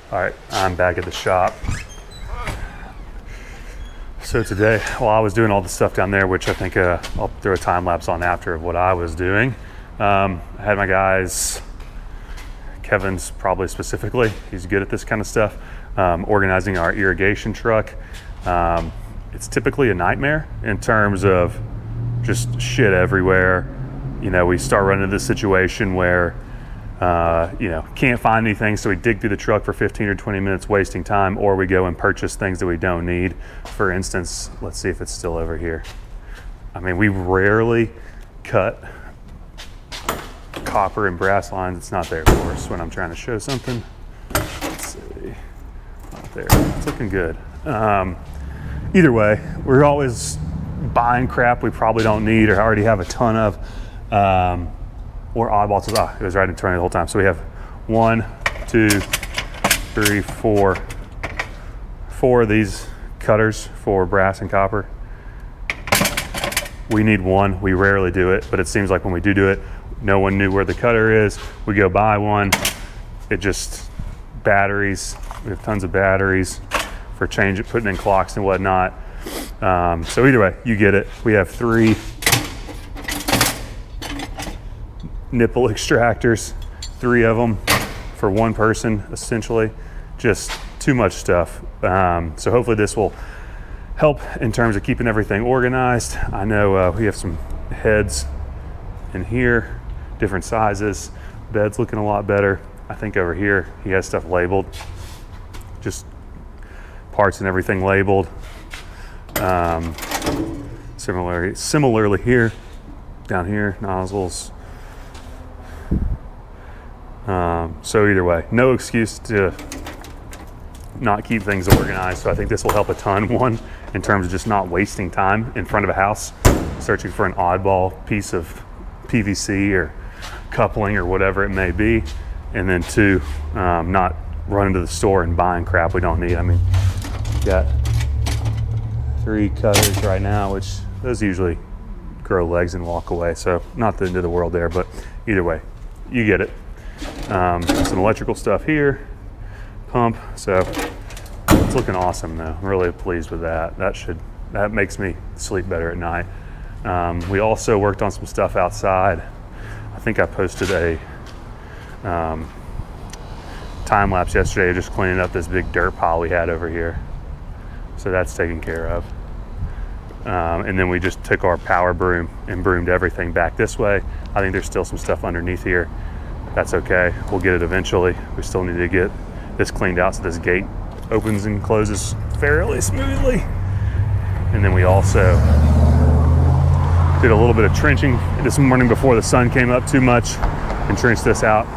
All right, I'm back at the shop. So today, while I was doing all the stuff down there, which I think I'll throw a time lapse on after of what I was doing, I had my guys, Kevin's probably specifically, he's good at this kind of stuff, organizing our irrigation truck. It's typically a nightmare in terms of just shit everywhere. You know, we start running into this situation where can't find anything, so we dig through the truck for 15 or 20 minutes wasting time, or we go and purchase things that we don't need. For instance, let's see if it's still over here. I mean, we rarely cut copper and brass lines. It's not there, of course, when I'm trying to show something. Let's see, not there. It's looking good. Either way, we're always buying crap we probably don't need or already have a ton of. Or oddball tools. It was right in turn the whole time. So we have 1, 2, 3, 4 of these cutters for brass and copper. We need one. We rarely do it, but it seems like when we do it, no one knew where the cutter is. We go buy one. It just, batteries. We have tons of batteries for putting in clocks and whatnot. So either way, you get it. We have 3 nipple extractors, 3 of them for one person, essentially. Just too much stuff. So hopefully this will help in terms of keeping everything organized. I know we have some heads in here, different sizes. Bed's looking a lot better. I think over here he has stuff labeled, just parts and everything labeled. Similarly here, down here, nozzles. So either way, no excuse to not keep things organized. So I think this will help a ton. One, in terms of just not wasting time in front of a house, searching for an oddball piece of PVC or coupling or whatever it may be. And then 2, not running to the store and buying crap we don't need. I mean, got 3 cutters right now, which those usually grow legs and walk away. So not the end of the world there, but either way, you get it. Some electrical stuff here, pump. So it's looking awesome though. I'm really pleased with that. That makes me sleep better at night. We also worked on some stuff outside. I think I posted a time lapse yesterday, just cleaning up this big dirt pile we had over here. So that's taken care of. And then we just took our power broom and broomed everything back this way. I think there's still some stuff underneath here. That's okay, we'll get it eventually. We still need to get this cleaned out so this gate opens and closes fairly smoothly. And then we also did a little bit of trenching this morning before the sun came up too much and trenched this out.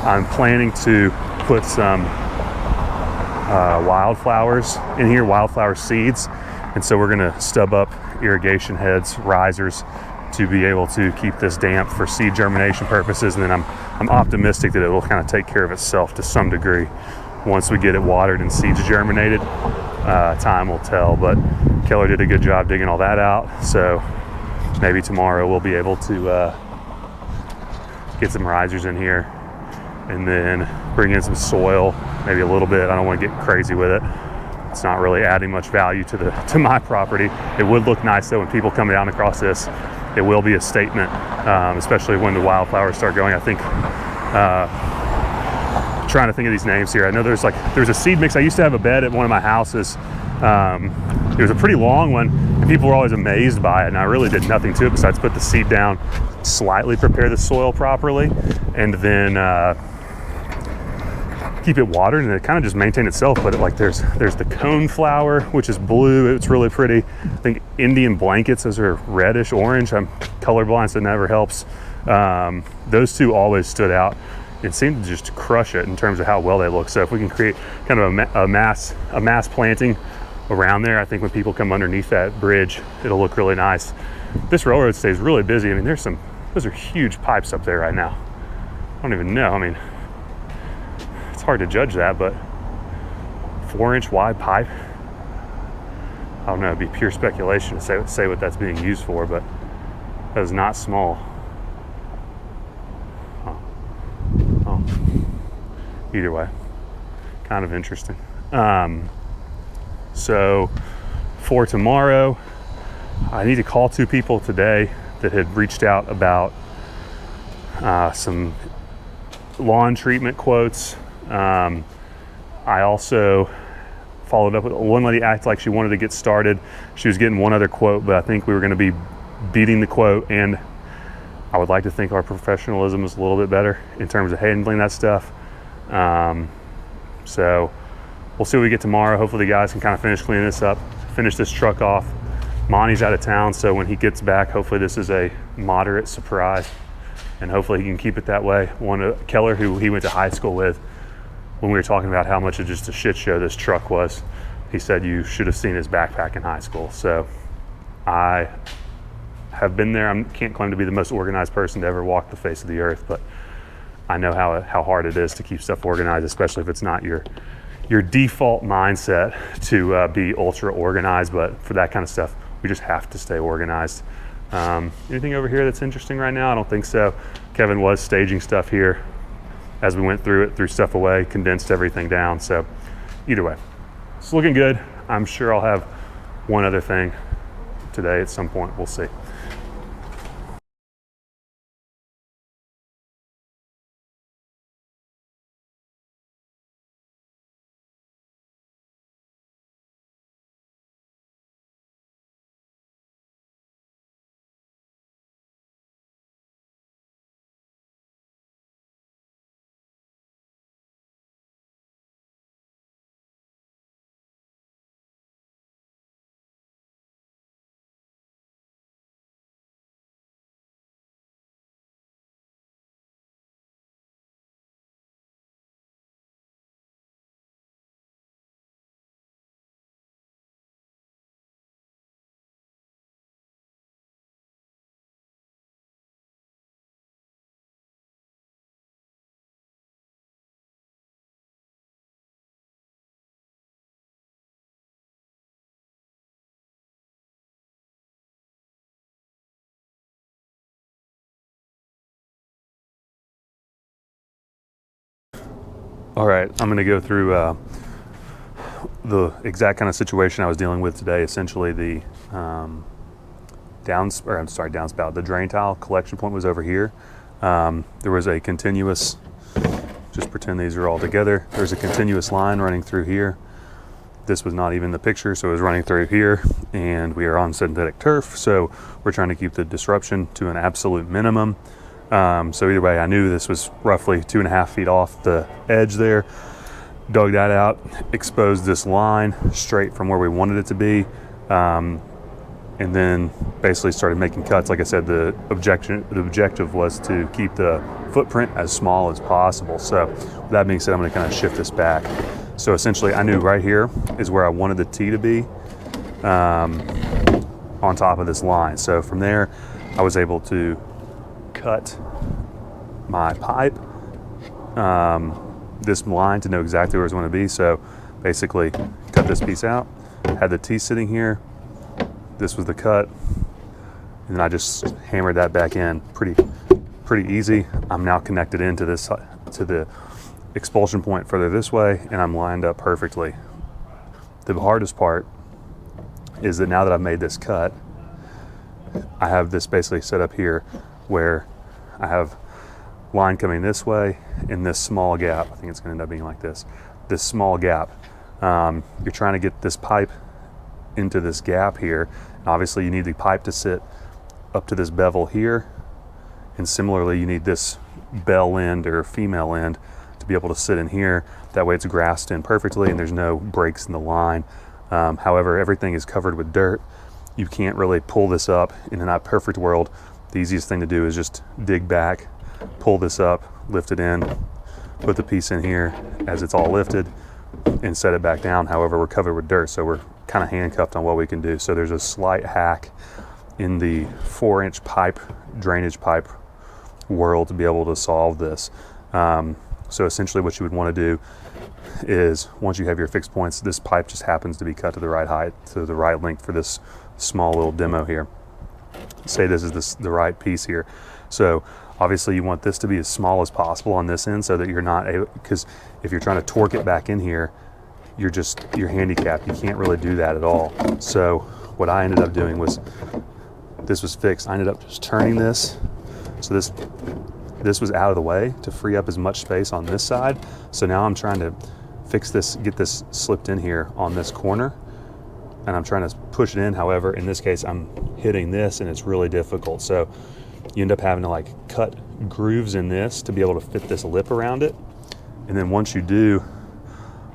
I'm planning to put some wildflowers in here, wildflower seeds. And so we're gonna stub up irrigation heads, risers, to be able to keep this damp for seed germination purposes. And then I'm optimistic that it will kind of take care of itself to some degree once we get it watered and seeds germinated. Time will tell, but Keller did a good job digging all that out. So maybe tomorrow we'll be able to get some risers in here and then bring in some soil, maybe a little bit. I don't want to get crazy with it. It's not really adding much value to my property. It would look nice though when people come down across this. It will be a statement, especially when the wildflowers start going. I think, trying to think of these names here. I know there's a seed mix. I used to have a bed at one of my houses. It was a pretty long one, and people were always amazed by it. And I really did nothing to it besides put the seed down, slightly prepare the soil properly, and then keep it watered, and it kind of just maintained itself. But there's the cone flower, which is blue. It's really pretty. I think Indian blankets, those are reddish orange. I'm colorblind, so it never helps. Those 2 always stood out. It seemed to just crush it in terms of how well they look. So if we can create kind of a mass planting around there, I think when people come underneath that bridge, it'll look really nice. This railroad stays really busy. I mean, those are huge pipes up there right now. I don't even know. I mean, it's hard to judge that, but 4-inch wide pipe. I don't know, it'd be pure speculation to say what that's being used for, but that is not small. Either way, kind of interesting. So for tomorrow, I need to call 2 people today that had reached out about some lawn treatment quotes. I also followed up with one lady acted like she wanted to get started. She was getting one other quote, but I think we were going to be beating the quote, and I would like to think our professionalism is a little bit better in terms of handling that stuff. So we'll see what we get tomorrow. Hopefully the guys can kind of finish cleaning this up, finish this truck off. Monty's out of town, so when he gets back, hopefully this is a moderate surprise, and hopefully he can keep it that way. Keller, who he went to high school with, when we were talking about how much of just a shit show this truck was, he said you should have seen his backpack in high school. So I have been there. I can't claim to be the most organized person to ever walk the face of the earth, but I know how hard it is to keep stuff organized, especially if it's not your default mindset to be ultra organized. But for that kind of stuff, we just have to stay organized. Anything over here that's interesting right now? I don't think so. Kevin was staging stuff here as we went through it, threw stuff away, condensed everything down. So either way, it's looking good. I'm sure I'll have one other thing today at some point. We'll see. All right, I'm going to go through the exact kind of situation I was dealing with today. Essentially, the downspout, the drain tile collection point was over here. There was a continuous, just pretend these are all together. There's a continuous line running through here. This was not even the picture, so it was running through here, and we are on synthetic turf, so we're trying to keep the disruption to an absolute minimum. So either way, I knew this was roughly 2.5 feet off the edge there. Dug that out, exposed this line straight from where we wanted it to be, and then basically started making cuts. Like I said, the objective was to keep the footprint as small as possible. So with that being said, I'm going to kind of shift this back. So essentially, I knew right here is where I wanted the T to be on top of this line. So from there, I was able to cut my pipe, this line, to know exactly where it was going to be. So basically cut this piece out, had the T sitting here, this was the cut, and then I just hammered that back in. Pretty easy. I'm now connected into this, to the expulsion point further this way, and I'm lined up perfectly. The hardest part is that now that I've made this cut, I have this basically set up here where I have line coming this way in this small gap. I think it's going to end up being like this small gap. You're trying to get this pipe into this gap here, and obviously you need the pipe to sit up to this bevel here, and similarly you need this bell end or female end to be able to sit in here. That way it's grassed in perfectly and there's no breaks in the line. However, everything is covered with dirt. You can't really pull this up. In a not perfect world, the easiest thing to do is just dig back, pull this up, lift it in, put the piece in here as it's all lifted, and set it back down. However, we're covered with dirt, so we're kind of handcuffed on what we can do. So there's a slight hack in the 4-inch pipe, drainage pipe world to be able to solve this. So essentially what you would want to do is, once you have your fixed points, this pipe just happens to be cut to the right height, to the right length for this small little demo here. Say this is the right piece here. So Obviously you want this to be as small as possible on this end so that you're not able, because if you're trying to torque it back in here, you're handicapped. You can't really do that at all. So what I ended up doing was, this was fixed. I ended up just turning this. So this was out of the way to free up as much space on this side. So now I'm trying to fix this, get this slipped in here on this corner, and I'm trying to push it in. However, in this case, I'm hitting this and it's really difficult. So you end up having to like cut grooves in this to be able to fit this lip around it. And then once you do,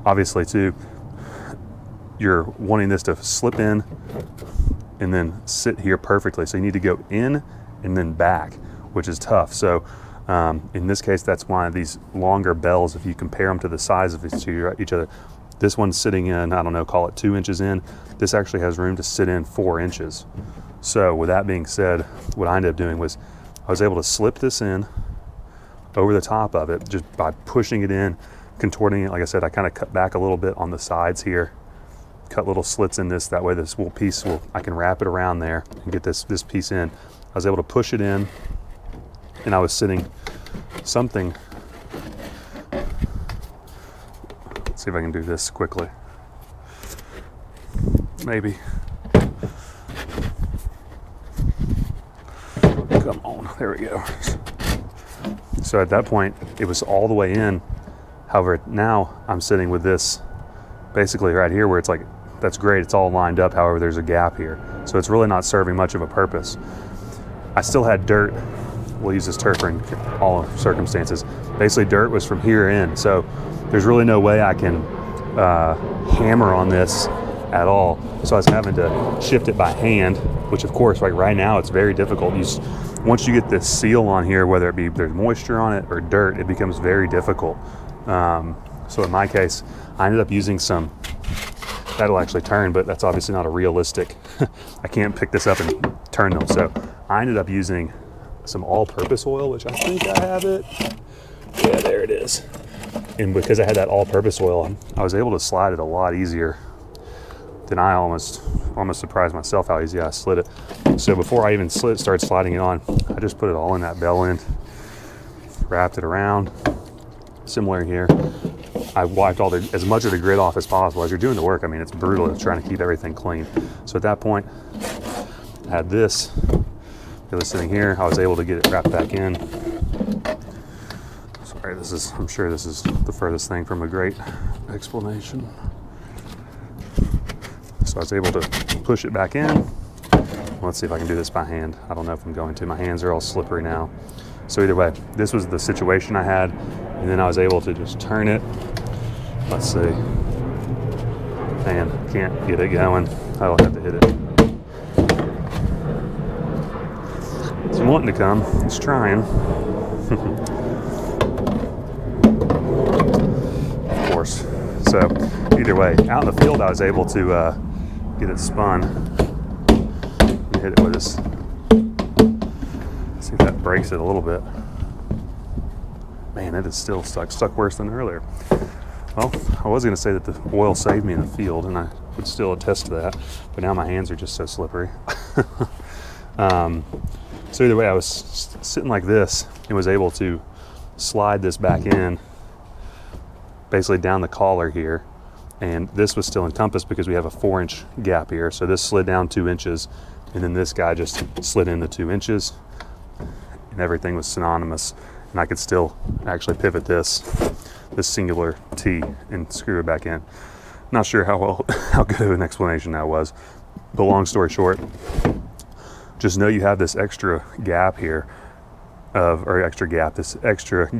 obviously too, you're wanting this to slip in and then sit here perfectly. So you need to go in and then back, which is tough. So in this case, that's why these longer bells, if you compare them to the size of each other, this one's sitting in, I don't know, call it 2 inches in. This actually has room to sit in 4 inches. So with that being said, what I ended up doing was I was able to slip this in over the top of it just by pushing it in, contorting it. Like I said, I kind of cut back a little bit on the sides here, cut little slits in this. That way this little piece I can wrap it around there and get this piece in. I was able to push it in, and I was sitting something. Let's see if I can do this quickly. Maybe. Come on, there we go. So at that point, it was all the way in. However, now I'm sitting with this basically right here where it's like, that's great, it's all lined up. However, there's a gap here. So it's really not serving much of a purpose. I still had dirt. We'll use this turf in all circumstances. Basically, dirt was from here in. So there's really no way I can hammer on this at all. So I was having to shift it by hand, which of course, like right now, it's very difficult. Once you get this seal on here, whether it be there's moisture on it or dirt, it becomes very difficult. So in my case, I ended up using some, that'll actually turn, but that's obviously not a realistic, I can't pick this up and turn them. So I ended up using some all-purpose oil, which I think I have it. Yeah, there it is. And because I had that all-purpose oil, I was able to slide it a lot easier than I almost surprised myself how easy I slid it. So before I even started sliding it on, I just put it all in that bell end, wrapped it around. Similar here, I wiped as much of the grit off as possible. As you're doing the work, I mean, it's brutal. It's trying to keep everything clean. So at that point, I had this. It was sitting here. I was able to get it wrapped back in. Sorry, I'm sure this is the furthest thing from a great explanation. So I was able to push it back in. Let's see if I can do this by hand. I don't know if I'm going to. My hands are all slippery now. So either way, this was the situation I had. And then I was able to just turn it. Let's see. Man, can't get it going. I'll have to hit it. It's wanting to come. It's trying. Of course. So either way, out in the field, I was able to get it spun. Hit it with this. See if that breaks it a little bit. Man, it is still stuck worse than earlier. Well, I was going to say that the oil saved me in the field, and I would still attest to that, but now my hands are just so slippery. So either way, I was sitting like this and was able to slide this back in, basically down the collar here, and this was still encompassed because we have a 4-inch gap here. So this slid down 2 inches, and then this guy just slid in the 2 inches, and everything was synonymous. And I could still actually pivot this singular T and screw it back in. Not sure how good of an explanation that was, but long story short, just know you have this extra gap here this extra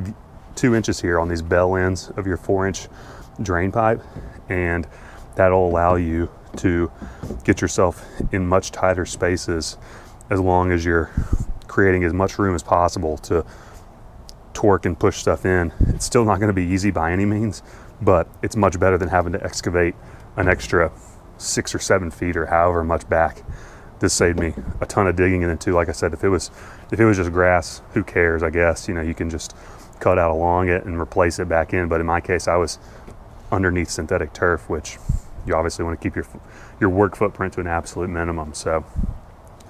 2 inches here on these bell ends of your 4-inch drain pipe, and that'll allow you to get yourself in much tighter spaces as long as you're creating as much room as possible to torque and push stuff in. It's still not going to be easy by any means, but it's much better than having to excavate an extra 6 or 7 feet or however much back. This saved me a ton of digging in it too. Like I said, if it was just grass, who cares? I guess, you can just cut out along it and replace it back in. But in my case, I was underneath synthetic turf, which you obviously want to keep your work footprint to an absolute minimum. So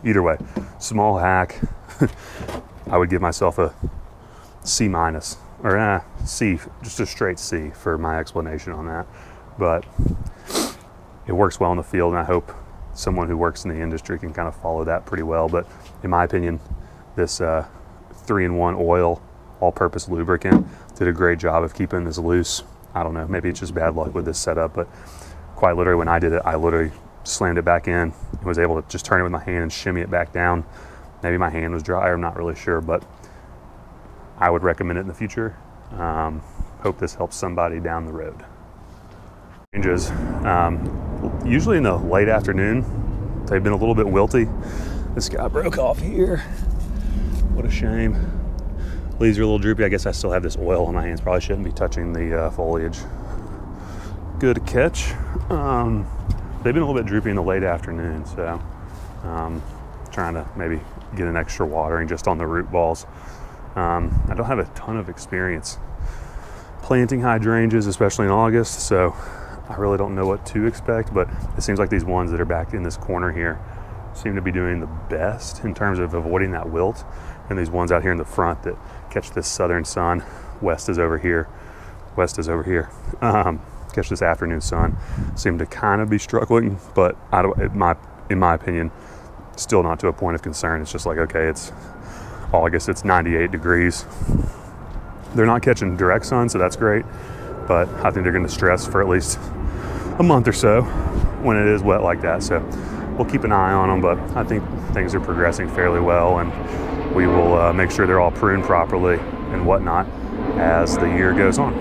either way, small hack. I would give myself a C minus, or C, just a straight C for my explanation on that. But it works well in the field, and I hope someone who works in the industry can kind of follow that pretty well. But in my opinion, this 3-in-1 oil all-purpose lubricant did a great job of keeping this loose. I don't know, maybe it's just bad luck with this setup, but quite literally when I did it, I literally slammed it back in and was able to just turn it with my hand and shimmy it back down. Maybe my hand was dry, I'm not really sure, but I would recommend it in the future. Hope this helps somebody down the road. Changes, usually in the late afternoon. They've been a little bit wilty. This guy broke off here. What a shame. Leaves are a little droopy. I guess I still have this oil on my hands. Probably shouldn't be touching the foliage. Good catch. They've been a little bit droopy in the late afternoon, so trying to maybe get an extra watering just on the root balls. I don't have a ton of experience planting hydrangeas, especially in August, so I really don't know what to expect, but it seems like these ones that are back in this corner here seem to be doing the best in terms of avoiding that wilt. And these ones out here in the front that catch this southern sun, west is over here, catch this afternoon sun, seem to kind of be struggling, but in my opinion, still not to a point of concern. It's just like, okay, it's August, it's 98 degrees. They're not catching direct sun, so that's great, but I think they're going to stress for at least a month or so when it is wet like that. So we'll keep an eye on them, but I think things are progressing fairly well, and we will make sure they're all pruned properly and whatnot as the year goes on.